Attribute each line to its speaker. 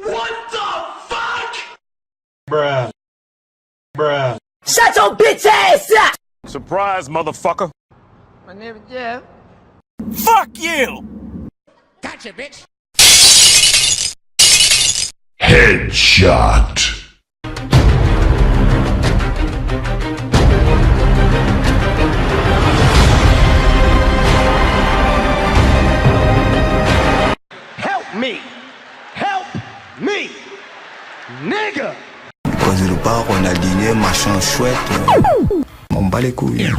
Speaker 1: What the fuck?
Speaker 2: Bruh. Bruh.
Speaker 3: Shut your bitch ass up!
Speaker 4: Surprise, motherfucker.
Speaker 3: My name is Jeff.
Speaker 4: Fuck you!
Speaker 1: Gotcha, bitch.
Speaker 5: Headshot.
Speaker 1: Help me! Help me! Nigga!
Speaker 6: Quand je le pars, on a dîné, machin chouette. On bat les couilles.